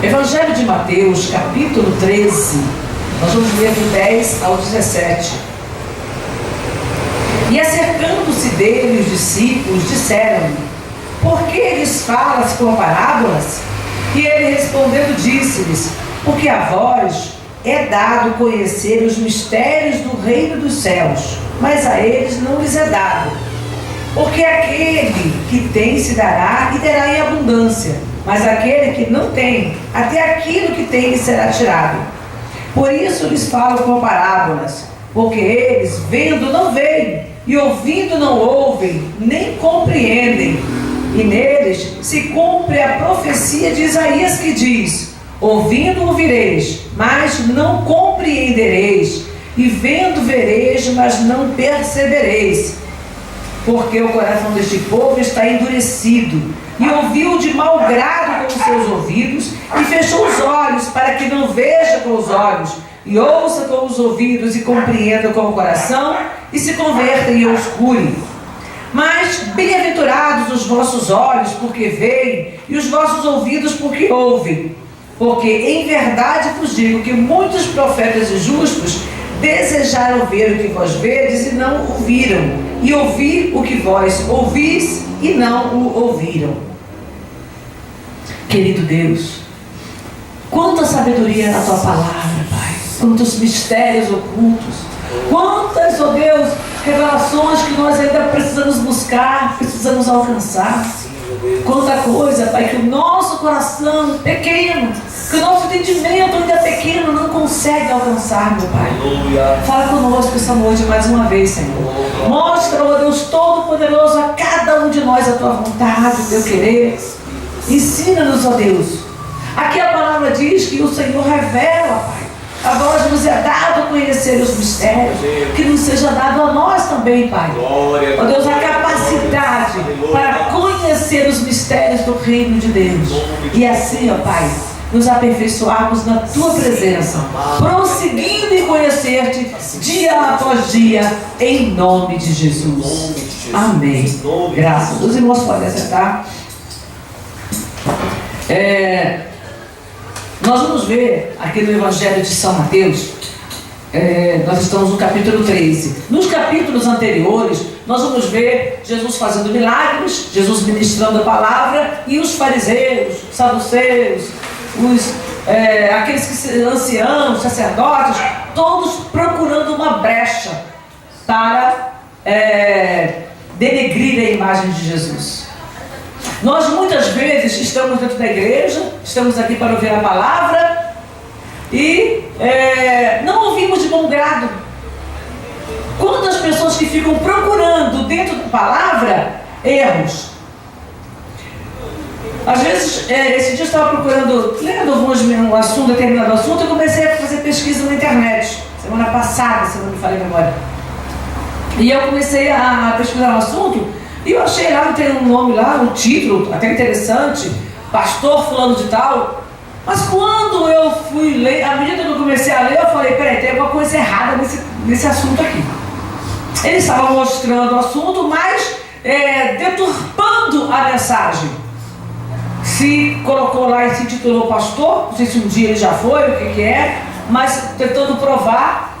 Evangelho de Mateus, capítulo 13, nós vamos ler do 10 ao 17. E acercando-se dele os discípulos, disseram-lhe: por que lhes falas com parábolas? E ele respondendo disse-lhes: porque a vós é dado conhecer os mistérios do reino dos céus, mas a eles não lhes é dado. Porque aquele que tem se dará e terá em abundância, mas aquele que não tem, até aquilo que tem lhe será tirado. Por isso lhes falo com parábolas, porque eles vendo não veem, e ouvindo não ouvem, nem compreendem. E neles se cumpre a profecia de Isaías que diz: ouvindo ouvireis, mas não compreendereis, e vendo vereis, mas não percebereis. Porque o coração deste povo está endurecido, e ouviu de mau grado com os seus ouvidos, e fechou os olhos, para que não veja com os olhos, e ouça com os ouvidos, e compreenda com o coração, e se converta e eu os cure. Mas bem-aventurados os vossos olhos, porque veem, e os vossos ouvidos, porque ouvem. Porque em verdade vos digo que muitos profetas e justos desejaram ver o que vós vedes e não o viram, e ouvir o que vós ouvis e não o ouviram. Querido Deus, quanta sabedoria na tua palavra, Pai, quantos mistérios ocultos, quantas, ó Deus, revelações que nós ainda precisamos buscar, precisamos alcançar. Quanta coisa, Pai, que o nosso coração pequeno, que o nosso entendimento ainda pequeno não consegue alcançar, meu Pai. Fala conosco essa noite mais uma vez, Senhor. Mostra, ó Deus Todo-Poderoso, a cada um de nós a tua vontade, o teu querer. Ensina-nos, ó Deus. Aqui a palavra diz que o Senhor revela, Pai. A vós nos é dado conhecer os mistérios, que nos seja dado a nós também, Pai. Ó Deus, a capacidade para conhecer os mistérios do reino de Deus. E assim, ó Pai, nos aperfeiçoarmos na Tua presença, prosseguindo em conhecer-te dia após dia, em nome de Jesus. Amém. Graças a Deus. Os irmãos podem sentar. Nós vamos ver aqui no Evangelho de São Mateus, nós estamos no capítulo 13. Nos capítulos anteriores, nós vamos ver Jesus fazendo milagres, Jesus ministrando a palavra, e os fariseus, os saduceus, aqueles que anciãos, sacerdotes, todos procurando uma brecha para denegrir a imagem de Jesus. Nós muitas vezes estamos dentro da igreja, estamos aqui para ouvir a palavra e não ouvimos de bom grado. Quantas pessoas que ficam procurando dentro da palavra erros. Às vezes, esse dia eu estava procurando, lendo um assunto, determinado assunto, eu comecei a fazer pesquisa na internet, semana passada, se não me falei a memória. E eu comecei a pesquisar um assunto. E eu achei lá, tem um nome lá, um título até interessante, pastor fulano de tal. Mas quando eu fui ler, à medida que eu comecei a ler, eu falei, peraí, tem alguma coisa errada nesse assunto aqui. Ele estava mostrando o assunto, mas deturpando a mensagem. Se colocou lá e se titulou pastor, não sei se um dia ele já foi, o que é, mas tentando provar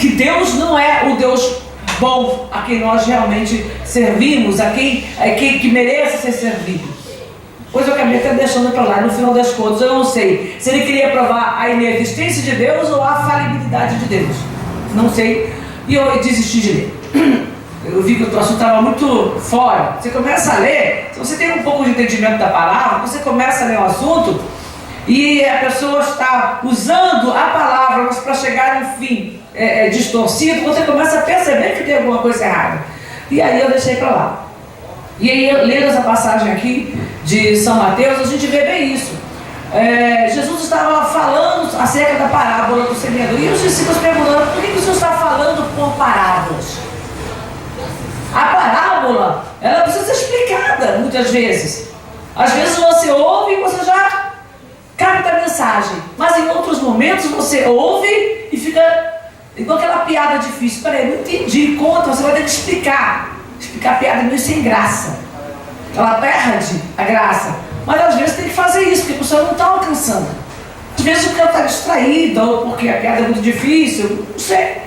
que Deus não é o Deus bom a quem nós realmente servimos, a quem que merece ser servido. Pois eu acabei até deixando para lá. No final das contas, eu não sei se ele queria provar a inexistência de Deus ou a falibilidade de Deus. Não sei. E eu desisti de ler. Eu vi que o assunto estava muito fora. Você começa a ler, se você tem um pouco de entendimento da palavra, você começa a ler o assunto e a pessoa está usando a palavra, mas para chegar no fim distorcido, você começa a perceber que tem alguma coisa errada. E aí eu deixei para lá. E aí, lendo essa passagem aqui de São Mateus, a gente vê bem isso. Jesus estava falando acerca da parábola do semeador, e os discípulos perguntando: por que o Senhor está falando por parábolas? A parábola, ela precisa ser explicada muitas vezes. Às vezes você ouve e você já capta a mensagem, mas em outros momentos você ouve e fica igual aquela piada difícil. Peraí, não entendi, conta, você vai ter que explicar. Explicar a piada meio sem graça. Ela perde a graça. mas às vezes tem que fazer isso, porque a pessoa não está alcançando. Às vezes o cara está distraído, ou porque a piada é muito difícil, não sei.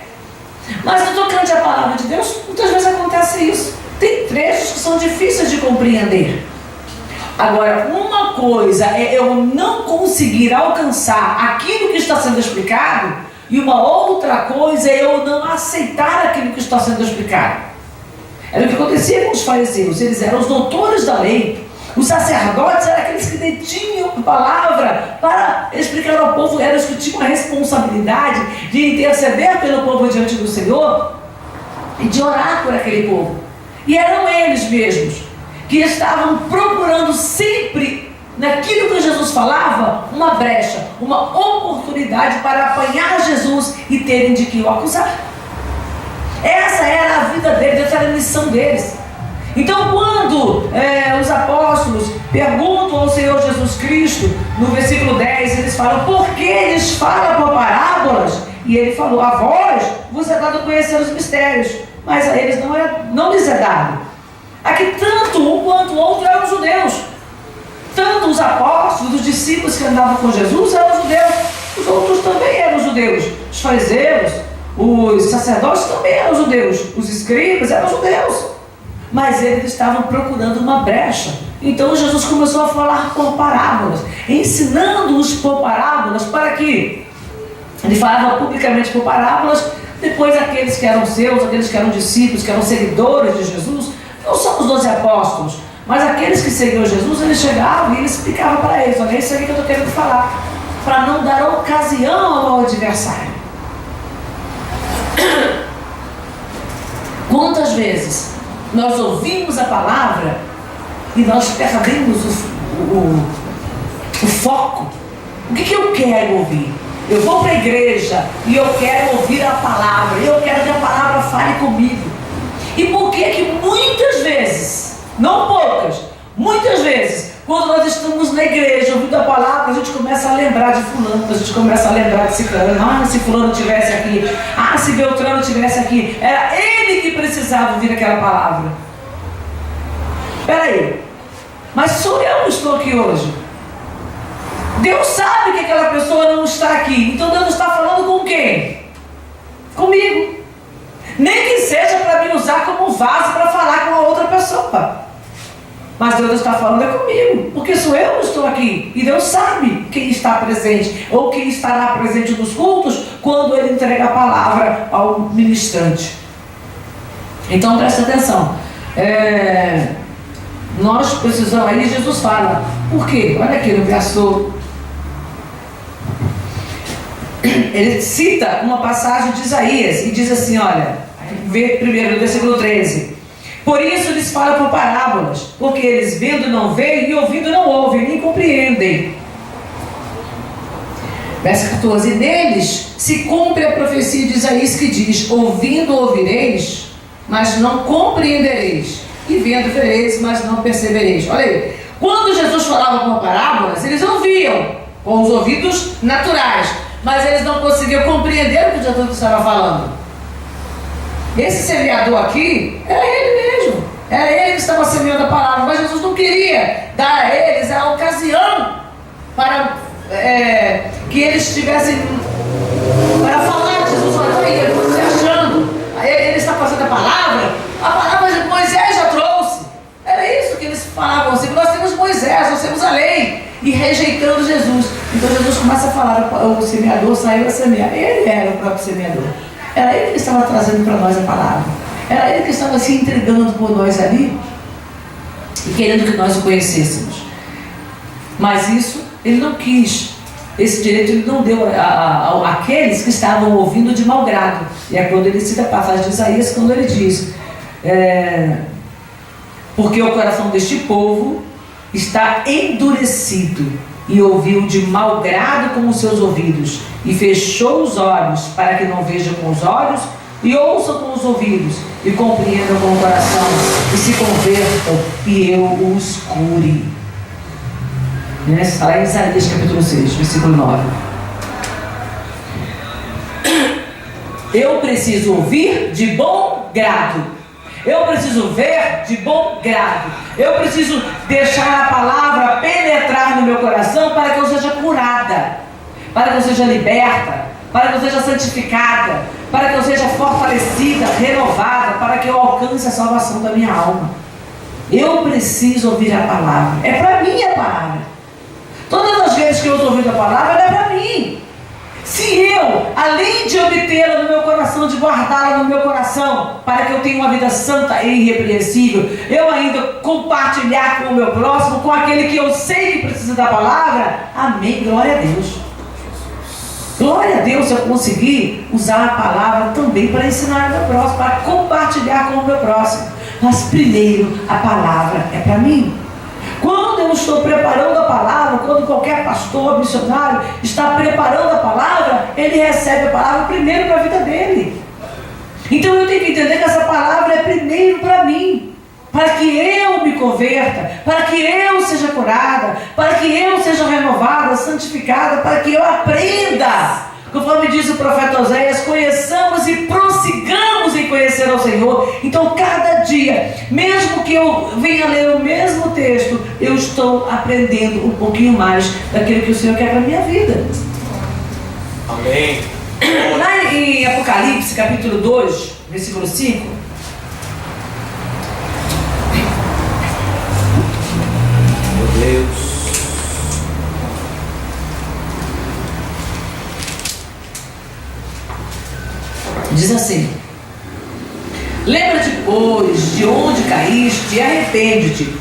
Mas no tocante à palavra de Deus, muitas vezes acontece isso. Tem trechos que são difíceis de compreender. Agora, uma coisa é eu não conseguir alcançar aquilo que está sendo explicado, e uma outra coisa é eu não aceitar aquilo que está sendo explicado. Era o que acontecia com os fariseus. Eles eram os doutores da lei. Os sacerdotes eram aqueles que detinham a palavra para explicar ao povo, eram os que tinham a responsabilidade de interceder pelo povo diante do Senhor e de orar por aquele povo. E eram eles mesmos que estavam procurando sempre, naquilo que Jesus falava, uma brecha, uma oportunidade para apanhar Jesus e terem de que o acusar. Essa era a vida deles, essa era a missão deles. Então, quando os apóstolos perguntam ao Senhor Jesus Cristo, no versículo 10, eles falam: por que eles falam por parábolas? E ele falou: a vós vos é dado conhecer os mistérios, mas a eles não lhes é dado. Aqui tanto um quanto o outro eram judeus. Tanto os apóstolos, os discípulos que andavam com Jesus eram judeus. Os outros também eram judeus. Os fariseus, os sacerdotes também eram judeus. Os escribas eram judeus. Mas eles estavam procurando uma brecha. Então Jesus começou a falar por parábolas, ensinando-os por parábolas, para que ele falava publicamente por parábolas. Depois aqueles que eram seus, aqueles que eram discípulos, que eram seguidores de Jesus, não são os 12 apóstolos, mas aqueles que seguiam Jesus, eles chegavam e ele explicava para eles: olha, é isso aqui que eu estou querendo falar, para não dar ocasião ao adversário. Quantas vezes nós ouvimos a palavra e nós perdemos o foco? O que eu quero ouvir? Eu vou para a igreja e eu quero ouvir a palavra, eu quero que a palavra fale comigo. E por que muitas vezes, não poucas, muitas vezes, quando nós estamos na igreja ouvindo a palavra, a gente começa a lembrar de fulano, a gente começa a lembrar de ciclano. Ah, se fulano estivesse aqui, ah, se Beltrano estivesse aqui, era ele que precisava ouvir aquela palavra. Espera aí, mas sou eu que estou aqui hoje. Deus sabe que aquela pessoa não está aqui, então Deus está falando com quem? Comigo. Nem que seja para me usar como vaso para falar com a outra pessoa. Mas Deus está falando é comigo, porque sou eu que estou aqui. E Deus sabe quem está presente, ou quem estará presente nos cultos, quando Ele entrega a palavra ao ministrante. Então presta atenção. Nós precisamos, aí Jesus fala, por quê? Olha aqui no verso. Ele cita uma passagem de Isaías e diz assim, olha, vê primeiro no versículo 13: por isso lhes fala por parábolas, porque eles vendo não veem e ouvindo não ouvem, nem compreendem. Verso 14: e neles se cumpre a profecia de Isaías que diz: ouvindo ouvireis, mas não compreendereis, e vendo vereis, mas não percebereis. Olha aí, quando Jesus falava por parábolas, eles ouviam com os ouvidos naturais, mas eles não conseguiam compreender o que Jesus estava falando. Esse semeador aqui era ele mesmo, era ele que estava semeando a palavra, mas Jesus não queria dar a eles a ocasião para que eles tivessem para falar. Jesus falou: aí, eu estou achando, ele está fazendo a palavra que Moisés já trouxe. Era isso que eles falavam assim: nós temos Moisés, nós temos a lei, e rejeitando Jesus. Então Jesus começa a falar: o semeador saiu a semear. Ele era o próprio semeador. Era ele que estava trazendo para nós a palavra. Era ele que estava se entregando por nós ali e querendo que nós o conhecêssemos. Mas isso ele não quis. Esse direito ele não deu àqueles que estavam ouvindo de mau grado. E é quando ele cita a passagem de Isaías, quando ele diz: porque o coração deste povo está endurecido, e ouviu de mau grado com os seus ouvidos, e fechou os olhos, para que não vejam com os olhos, e ouçam com os ouvidos, e compreendam com o coração, e se convertam, e eu os cure. Está lá em Isaías capítulo 6, versículo 9. Eu preciso ouvir de bom grado. Eu preciso ver de bom grado. Eu preciso deixar a palavra penetrar para que eu seja liberta, para que eu seja santificada, para que eu seja fortalecida, renovada, para que eu alcance a salvação da minha alma. Eu preciso ouvir a palavra. É para mim a palavra. Todas as vezes que eu estou ouvindo a palavra, é para mim. Se eu, além de obtê-la no meu coração, de guardá-la no meu coração, para que eu tenha uma vida santa e irrepreensível, eu ainda compartilhar com o meu próximo, com aquele que eu sei que precisa da palavra, amém, glória a Deus. Glória a Deus se eu conseguir usar a palavra também para ensinar o meu próximo, para compartilhar com o meu próximo. Mas primeiro, a palavra é para mim. Quando eu estou preparando a palavra, quando qualquer pastor, missionário está preparando a palavra, ele recebe a palavra primeiro para a vida dele. Então eu tenho que entender que essa palavra é primeiro para mim, para que eu me converta, para que eu seja curada, para que eu seja renovada, santificada, para que eu aprenda. Conforme diz o profeta Oséias, conheçamos e prossigamos em conhecer ao Senhor. Então cada dia, mesmo que eu venha ler o mesmo texto, eu estou aprendendo um pouquinho mais daquilo que o Senhor quer para a minha vida. Amém. Lá em Apocalipse, capítulo 2, versículo 5, meu Deus. diz assim: lembra-te, pois, de onde caíste, e arrepende-te,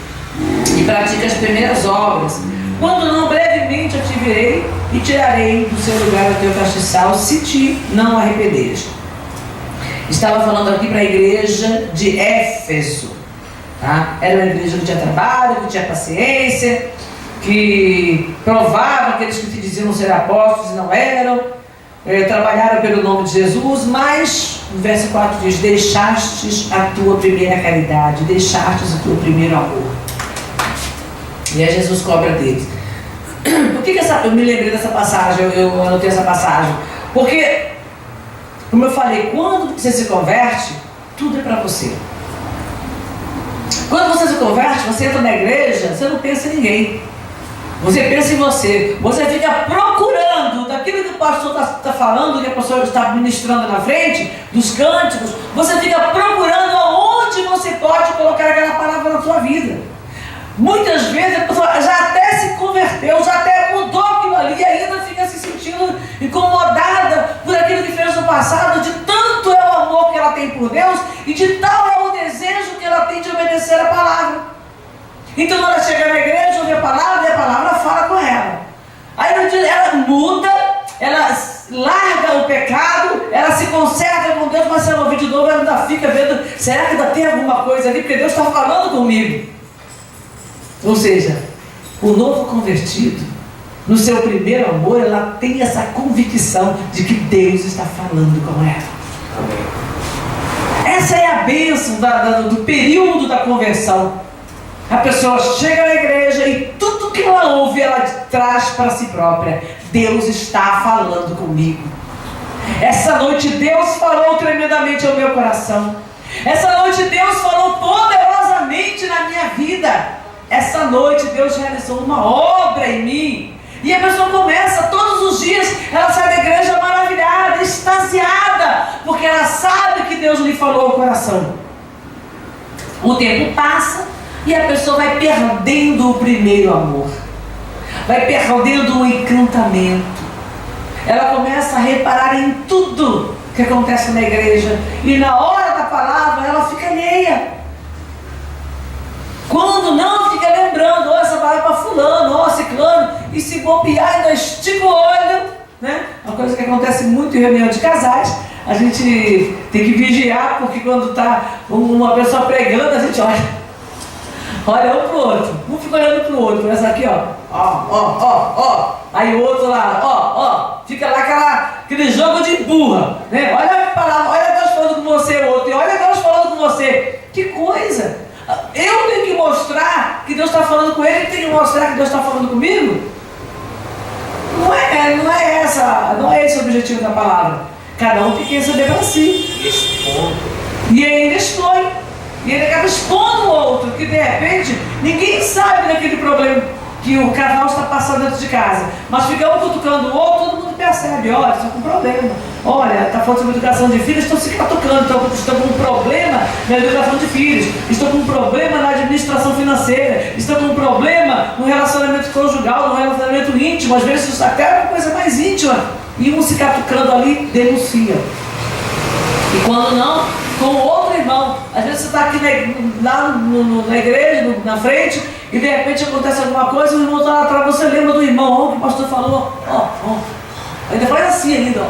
e pratica as primeiras obras. Quando não, brevemente eu te virei e tirarei do seu lugar o teu castiçal, se te não arrependeres. Estava falando aqui para a igreja de Éfeso, tá? Era uma igreja que tinha trabalho, que tinha paciência, que provava aqueles que te diziam ser apóstolos e não eram. Trabalharam pelo nome de Jesus, mas no verso 4 diz: deixastes a tua primeira caridade, deixastes o teu primeiro amor. E aí Jesus cobra deles. Por que eu me lembrei dessa passagem? Eu anotei essa passagem porque, como eu falei, quando você se converte, tudo é para você. Quando você se converte, você entra na igreja, você não pensa em ninguém. Você pensa em você. Você fica procurando daquilo que o pastor está falando, que a pastora está ministrando na frente, dos cânticos. Você fica procurando aonde você pode colocar aquela palavra na sua vida. Muitas vezes a pessoa já até se converteu, já até mudou aquilo ali e ainda fica se sentindo incomodada por aquilo que fez no passado, de tanto é o amor que ela tem por Deus e de tal é o desejo que ela tem de obedecer a palavra. Então ela chega na igreja, ouve a palavra e a palavra fala com ela. Aí ela muda, ela larga o pecado, ela se conserta com Deus, mas se ela ouvir de novo, ela ainda fica vendo, será que ainda tem alguma coisa ali? Porque Deus está falando comigo. Ou seja, o novo convertido, no seu primeiro amor, ela tem essa convicção de que Deus está falando com ela. Amém. Essa é a bênção do período da conversão. A pessoa chega na igreja e tudo que ela ouve, ela traz para si própria. Deus está falando comigo. Essa noite Deus falou tremendamente ao meu coração. Essa noite Deus falou poderosamente na minha vida. Essa noite Deus realizou uma obra em mim. E a pessoa começa todos os dias, ela sai da igreja maravilhada, extasiada, porque ela sabe que Deus lhe falou ao coração. O tempo passa e a pessoa vai perdendo o primeiro amor, vai perdendo o encantamento. Ela começa a reparar em tudo que acontece na igreja e na hora da palavra ela fica alheia. Quando não, fica lembrando: ó, essa palavra é para fulano, ó, ciclano, e se bobear ainda estica o olho, né? Uma coisa que acontece muito em reunião de casais. A gente tem que vigiar, porque quando está uma pessoa pregando, a gente olha um pro outro, um fica olhando pro outro, essa aqui, ó, aí o outro lá, fica lá aquele jogo de burra, né? Olha a palavra, olha Deus falando com você, o outro, e olha Deus falando com você. Que coisa! Eu tenho que mostrar que Deus está falando com ele, ele tem que mostrar que Deus está falando comigo? Não é esse o objetivo da palavra. Cada um tem que receber para si. E ele expõe. E ele acaba expondo o outro, que de repente ninguém sabe daquele problema que o casal está passando dentro de casa, mas fica um cutucando o outro, todo mundo percebe, olha, estou com problema. Olha, está falando sobre educação de filhos, estou se catucando, estou com um problema na educação de filhos, estou com um problema na administração financeira, estou com um problema no relacionamento conjugal, no relacionamento íntimo, às vezes até uma coisa mais íntima, e um se catucando ali, denuncia. E quando não, com outro irmão. Às vezes você está aqui lá na igreja, na frente, e de repente acontece alguma coisa, o irmão está lá atrás, você lembra do irmão, que o pastor falou, ainda faz assim ainda,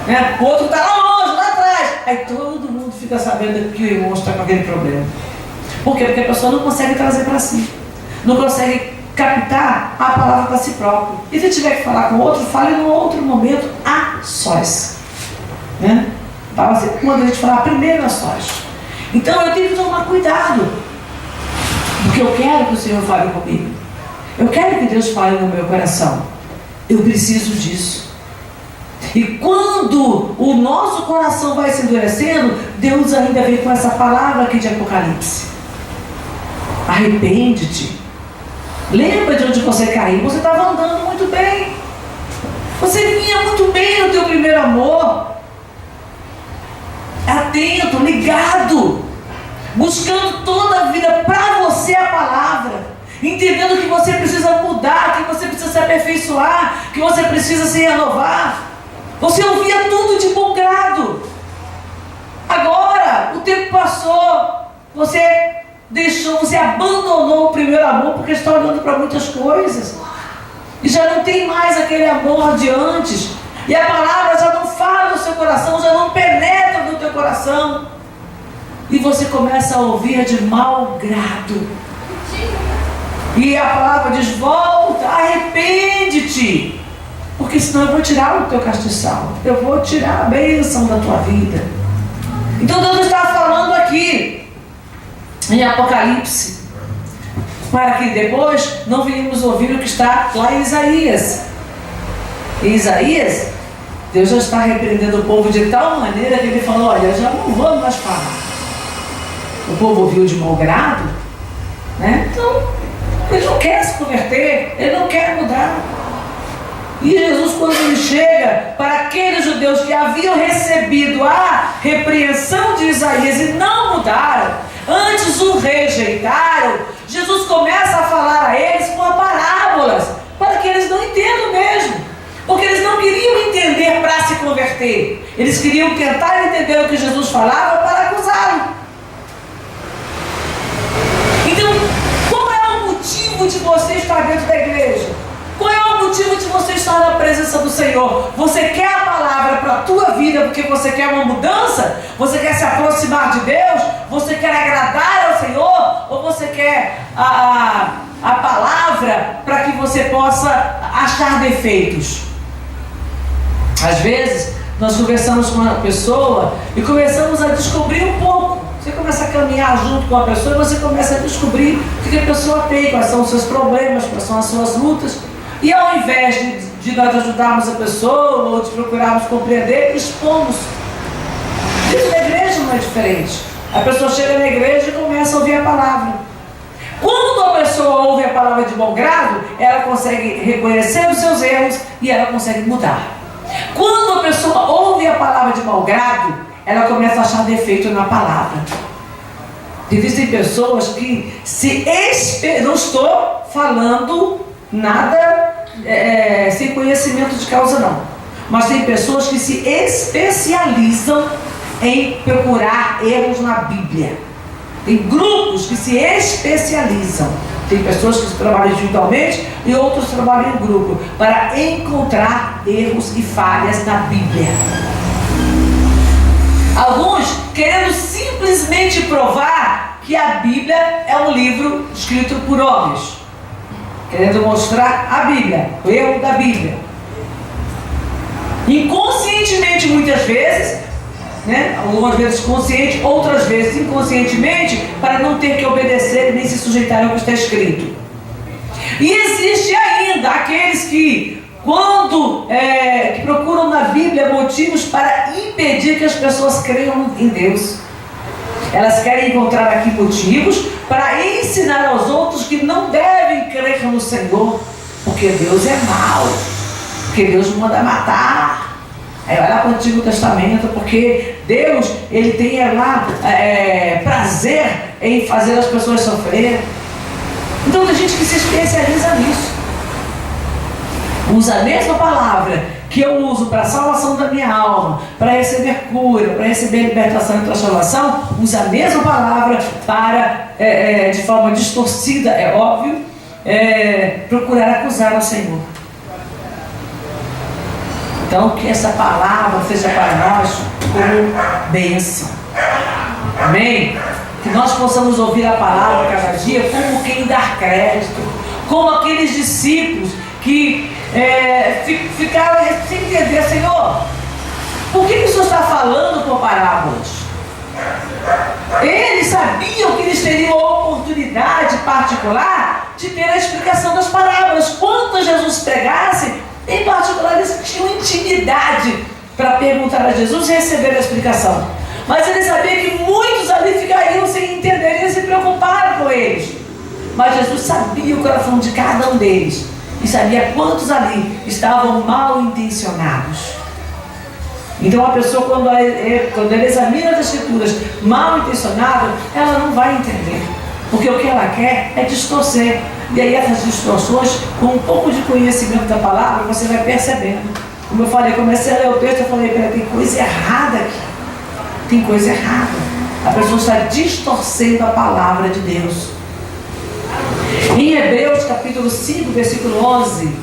né? O outro está lá longe, lá atrás. Aí todo mundo fica sabendo que o irmão está com aquele problema. Por quê? Porque a pessoa não consegue trazer para si, não consegue captar a palavra para si próprio. E se tiver que falar com o outro, fale num outro momento, a sós, né? Quando a gente falar primeiro a sós. Então eu tenho que tomar cuidado, porque eu quero que o Senhor fale comigo, eu quero que Deus fale no meu coração, eu preciso disso. E quando o nosso coração vai se endurecendo, Deus ainda vem com essa palavra aqui de Apocalipse: arrepende-te, lembra de onde você caiu. Você estava andando muito bem, você vinha muito bem no teu primeiro amor, atento, ligado, buscando toda a vida para você a palavra, entendendo que você precisa mudar, que você precisa se aperfeiçoar, que você precisa se renovar. Você ouvia tudo de bom grado. Agora o tempo passou, você deixou, você abandonou o primeiro amor, porque está olhando para muitas coisas e já não tem mais aquele amor de antes. E a palavra já não fala no seu coração, já não penetra no teu coração. E você começa a ouvir de mau grado. E a palavra diz: volta, arrepende-te. Porque senão eu vou tirar o teu castiçal, eu vou tirar a bênção da tua vida. Então Deus está falando aqui em Apocalipse, para que depois não venhamos ouvir o que está lá em Isaías. Em Isaías, Deus já está repreendendo o povo de tal maneira que ele falou: olha, já não vou mais falar. O povo ouviu de mau grado, né? Então ele não quer se converter, ele não quer mudar. E Jesus, quando ele chega para aqueles judeus que haviam recebido a repreensão de Isaías e não mudaram, antes o rejeitaram, Jesus começa a falar a eles com parábolas, para que eles não entendam mesmo. Porque eles não queriam entender para se converter, eles queriam tentar entender o que Jesus falava para acusá-lo. Então, qual é o motivo de você estar dentro da igreja? Qual é o motivo de você estar na presença do Senhor? Você quer a palavra para a tua vida porque você quer uma mudança? Você quer se aproximar de Deus? Você quer agradar ao Senhor? Ou você quer a palavra para que você possa achar defeitos? Às vezes nós conversamos com uma pessoa e começamos a descobrir um pouco. Você começa a caminhar junto com a pessoa e você começa a descobrir o que a pessoa tem, quais são os seus problemas, quais são as suas lutas. E ao invés de nós ajudarmos a pessoa ou de procurarmos compreender, expomos. Isso na igreja não é diferente. A pessoa chega na igreja e começa a ouvir a palavra. Quando a pessoa ouve a palavra de bom grado, ela consegue reconhecer os seus erros e ela consegue mudar. Quando a pessoa ouve a palavra de mau grado, ela começa a achar defeito na palavra. Existem pessoas que não estou falando nada sem conhecimento de causa não, mas tem pessoas que se especializam em procurar erros na Bíblia. Tem grupos que se especializam. Tem pessoas que trabalham individualmente e outros trabalham em grupo para encontrar erros e falhas na Bíblia. Alguns querendo simplesmente provar que a Bíblia é um livro escrito por homens, querendo mostrar a Bíblia, o erro da Bíblia. Inconscientemente muitas vezes, né? Algumas vezes consciente, outras vezes inconscientemente, para não ter que obedecer nem se sujeitar ao que está escrito. E existe ainda aqueles que, quando que procuram na Bíblia motivos para impedir que as pessoas creiam em Deus. Elas querem encontrar aqui motivos para ensinar aos outros que não devem crer no Senhor, porque Deus é mau. porque Deus manda matar. Aí vai lá para o Antigo Testamento, porque Deus, ele tem lá prazer em fazer as pessoas sofrer. Então tem gente que se especializa nisso. Usa a mesma palavra que eu uso para a salvação da minha alma, para receber cura, para receber libertação e transformação, usa a mesma palavra para, de forma distorcida, é óbvio, procurar acusar ao Senhor. Então, que essa palavra seja para nós como bênção. Amém? Que nós possamos ouvir a palavra cada dia como quem dá crédito, como aqueles discípulos que ficaram sem entender: Senhor, por que o Senhor está falando por parábolas? Eles sabiam que eles teriam a oportunidade particular de ter a explicação das parábolas. Quando Jesus pregasse, em particular, eles tinham intimidade para perguntar a Jesus e receber a explicação. Mas ele sabia que muitos ali ficariam sem entender e se preocuparam com eles. Mas Jesus sabia o coração de cada um deles e sabia quantos ali estavam mal intencionados. Então a pessoa, quando ela examina as Escrituras mal intencionada, ela não vai entender, porque o que ela quer é distorcer. E aí essas distorções, com um pouco de conhecimento da palavra, você vai percebendo. Como eu falei, comecei a ler o texto, eu falei: tem coisa errada aqui. Tem coisa errada. A pessoa está distorcendo a palavra de Deus. Em Hebreus capítulo 5, versículo 11,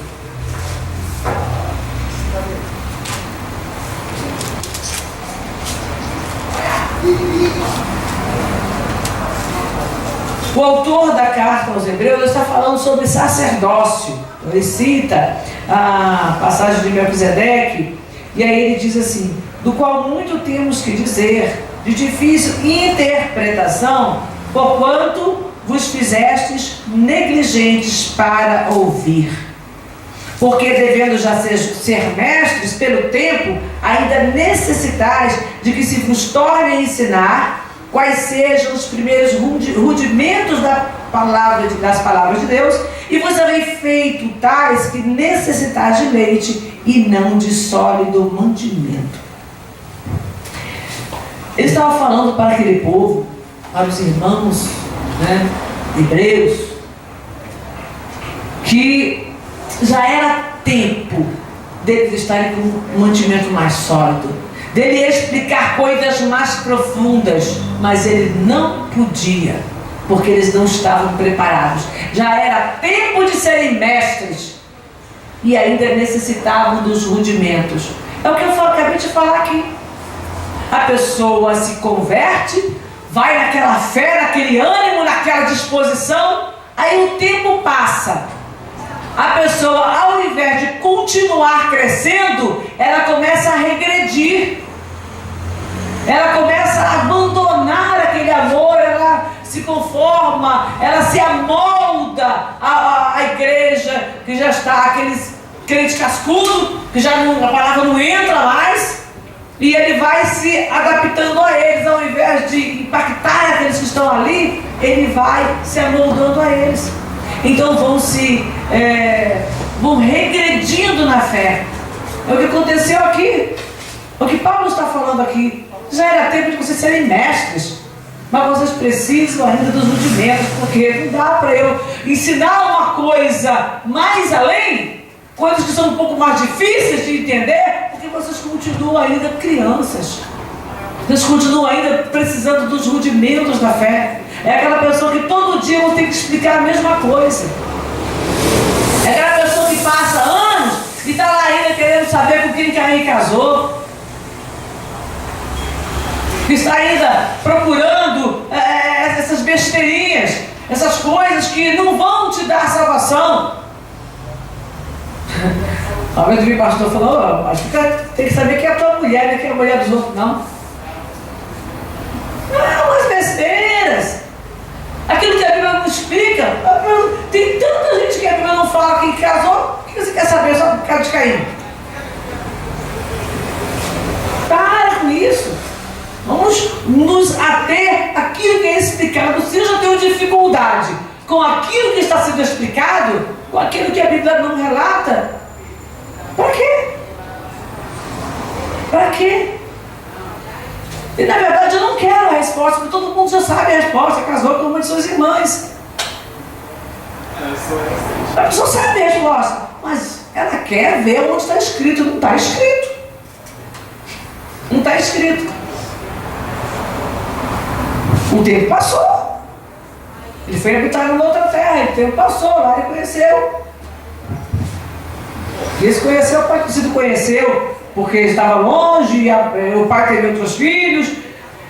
o autor da carta aos Hebreus está falando sobre sacerdócio. Ele cita a passagem de Melquisedeque, e aí ele diz assim: do qual muito temos que dizer, de difícil interpretação, porquanto vos fizestes negligentes para ouvir. Porque devendo já ser mestres pelo tempo, ainda necessitais de que se vos torne a ensinar quais sejam os primeiros rudimentos das palavras de Deus, e vos havei feito tais que necessitais de leite e não de sólido mantimento. Ele estava falando para aquele povo, para os irmãos, hebreus, que já era tempo deles estarem com um mantimento mais sólido, dele explicar coisas mais profundas, mas ele não podia, porque eles não estavam preparados. Já era tempo de serem mestres e ainda necessitavam dos rudimentos. É o que eu acabei de falar aqui. A pessoa se converte, vai naquela fé, naquele ânimo, naquela disposição, aí o tempo passa. A pessoa, ao invés de continuar crescendo, ela começa a regredir. Ela começa a abandonar aquele amor, ela se conforma, ela se amolda à igreja, que já está, aqueles crentes cascudos, que já não, a palavra não entra mais, e ele vai se adaptando a eles. Ao invés de impactar aqueles que estão ali, ele vai se amoldando a eles. Então vão regredindo na fé. É o que aconteceu aqui. O que Paulo está falando aqui. Já era tempo de vocês serem mestres, mas vocês precisam ainda dos rudimentos, porque não dá para eu ensinar uma coisa mais além, coisas que são um pouco mais difíceis de entender, porque vocês continuam ainda crianças. Vocês continuam ainda precisando dos rudimentos da fé. É aquela pessoa que todo dia eu tenho que explicar a mesma coisa. É aquela pessoa que passa anos e está lá ainda querendo saber com quem que a casou. Que está ainda procurando essas besteirinhas, essas coisas que não vão te dar salvação. Uma vez o pastor falou: acho que tem que saber que é a tua mulher, não é que é a mulher dos outros, não. Não, umas besteiras. Aquilo que a Bíblia não explica. Tem tanta gente que a Bíblia não fala quem casou. O que você quer saber só por causa de Caim? Para com isso. Vamos nos ater àquilo que é explicado. Se eu já tenho dificuldade com aquilo que está sendo explicado, com aquilo que a Bíblia não relata, Para quê? Para quê? E na verdade eu não quero a resposta, porque todo mundo já sabe a resposta, casou com uma de suas irmãs. A pessoa sabe a resposta, mas ela quer ver onde está escrito. Não está escrito. Não está escrito. O tempo passou. Ele foi habitar numa outra terra. O tempo passou, lá ele conheceu. Esse conheceu, pode ter sido conheceu porque ele estava longe, e o pai teve outros filhos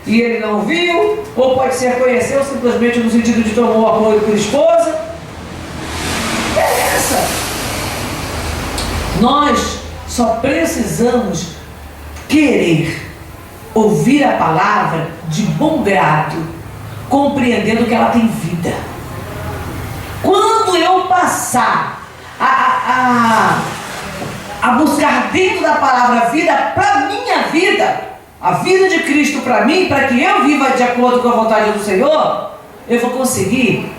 e ele não viu, ou pode ser conheceu simplesmente no sentido de tomou apoio por esposa. Interessa. Nós só precisamos querer ouvir a palavra de bom grado, compreendendo que ela tem vida. Quando eu passar a buscar dentro da palavra vida para a minha vida, a vida de Cristo para mim, para que eu viva de acordo com a vontade do Senhor, eu vou conseguir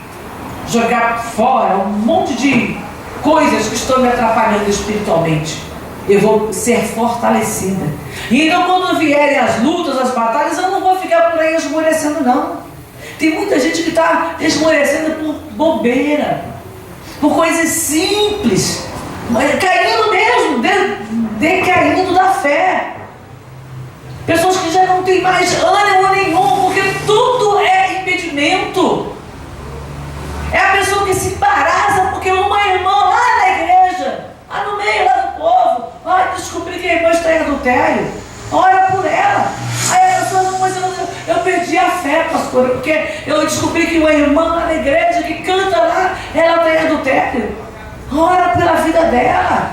jogar fora um monte de coisas que estão me atrapalhando espiritualmente. Eu vou ser fortalecida. E então quando vierem as lutas, as batalhas, eu não vou ficar por aí esmorecendo, não. Tem muita gente que está esmorecendo por bobeira, por coisas simples, caindo mesmo, decaindo da fé. Pessoas que já não têm mais ânimo nenhum, porque tudo é impedimento. É a pessoa que se embaraça porque uma irmã lá na igreja, lá no meio lá do povo, descobri que a irmã está em adultério, ora por ela. Aí a pessoa, não, mas eu perdi a fé, pastora, porque eu descobri que uma irmã lá na igreja que canta lá, ela está em adultério. Ora pela vida dela.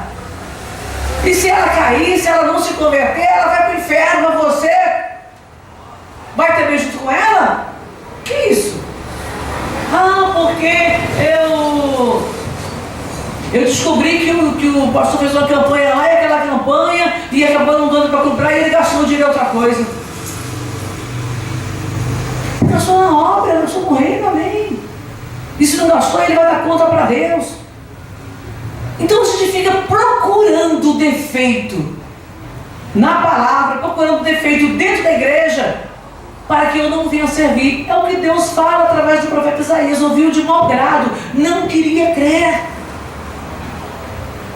E se ela cair, se ela não se converter, ela vai para o inferno. Mas você vai também junto com ela? Que isso? Porque eu descobri que o pastor fez uma campanha lá, e aquela campanha, e acabou não dando para comprar, e ele gastou dinheiro em outra coisa. Ele gastou na obra, ele gastou no reino, amém. E se não gastou, ele vai dar conta para Deus. Então a gente fica procurando defeito na palavra, procurando defeito dentro da igreja, para que eu não venha servir. É o que Deus fala através do profeta Isaías. Ouviu de mau grado, não queria crer.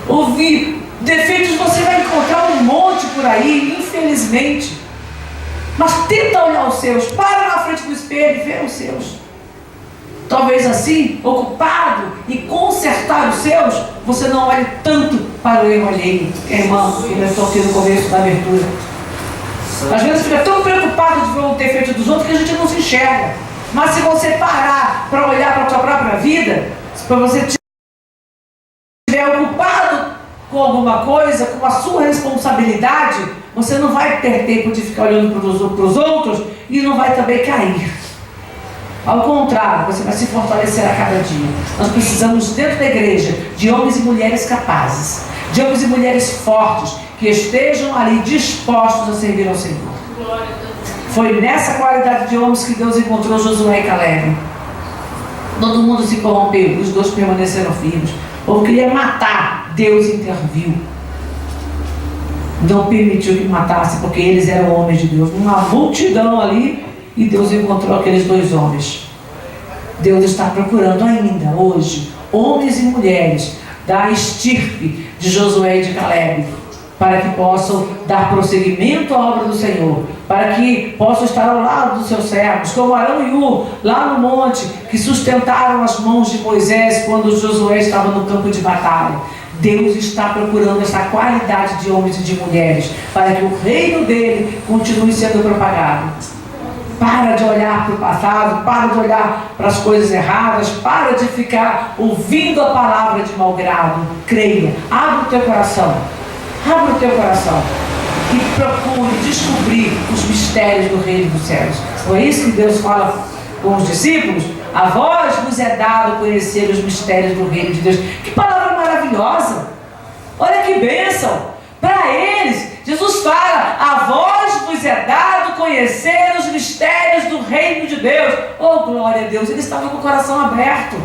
Ouvir defeitos você vai encontrar um monte por aí, infelizmente. Mas tenta olhar os seus, para na frente do espelho e vê os seus. Talvez assim, ocupado e consertar os seus, você não olhe tanto para o erro alheio. Irmão, eu estou aqui no começo da abertura. Às vezes fica tão preocupado de ver o defeito dos outros que a gente não se enxerga. Mas se você parar para olhar para a sua própria vida, se você estiver ocupado com alguma coisa, com a sua responsabilidade, você não vai ter tempo de ficar olhando para os outros e não vai também cair. Ao contrário, você vai se fortalecer a cada dia. Nós precisamos, dentro da igreja, de homens e mulheres capazes, de homens e mulheres fortes, que estejam ali dispostos a servir ao Senhor. Foi nessa qualidade de homens que Deus encontrou Josué e Caleb. Todo mundo se corrompeu, os dois permaneceram firmes. O povo queria matar, Deus interviu. Não permitiu que matasse, porque eles eram homens de Deus. Uma multidão ali. E Deus encontrou aqueles dois homens. Deus está procurando ainda hoje homens e mulheres da estirpe de Josué e de Caleb, para que possam dar prosseguimento à obra do Senhor, para que possam estar ao lado dos seus servos, como Arão e Ur, lá no monte, que sustentaram as mãos de Moisés quando Josué estava no campo de batalha. Deus está procurando essa qualidade de homens e de mulheres, para que o reino dele continue sendo propagado. Para de olhar para o passado, para de olhar para as coisas erradas, para de ficar ouvindo a palavra de mau grado. Creia, abre o teu coração e procure descobrir os mistérios do reino dos céus. Não é isso que Deus fala com os discípulos? A vós vos é dado conhecer os mistérios do reino de Deus. Que palavra maravilhosa! Olha que bênção! Para eles, Jesus fala, a vós vos é dado conhecer os mistérios do reino de Deus. Oh, glória a Deus! Eles estavam com o coração aberto.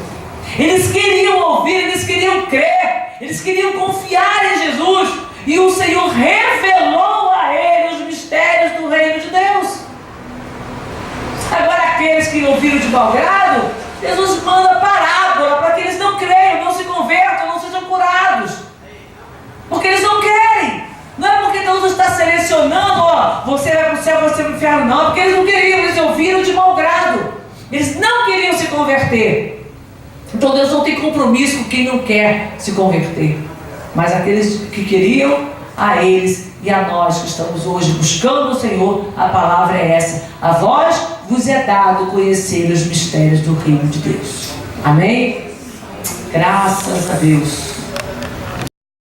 Eles queriam ouvir, eles queriam crer, eles queriam confiar em Jesus. E o Senhor revelou a eles os mistérios do reino de Deus. Agora, aqueles que ouviram de mau grado, Jesus manda parábola para que eles não creiam, não se convertam, não sejam curados. Porque eles não querem. Não é porque Deus está selecionando, ó, você vai para o céu, você vai para o inferno, não. É porque eles não queriam, eles ouviram de mau grado. Eles não queriam se converter. Então Deus não tem compromisso com quem não quer se converter. Mas aqueles que queriam, a eles e a nós que estamos hoje buscando o Senhor, a palavra é essa: a vós vos é dado conhecer os mistérios do reino de Deus. Amém? Graças a Deus.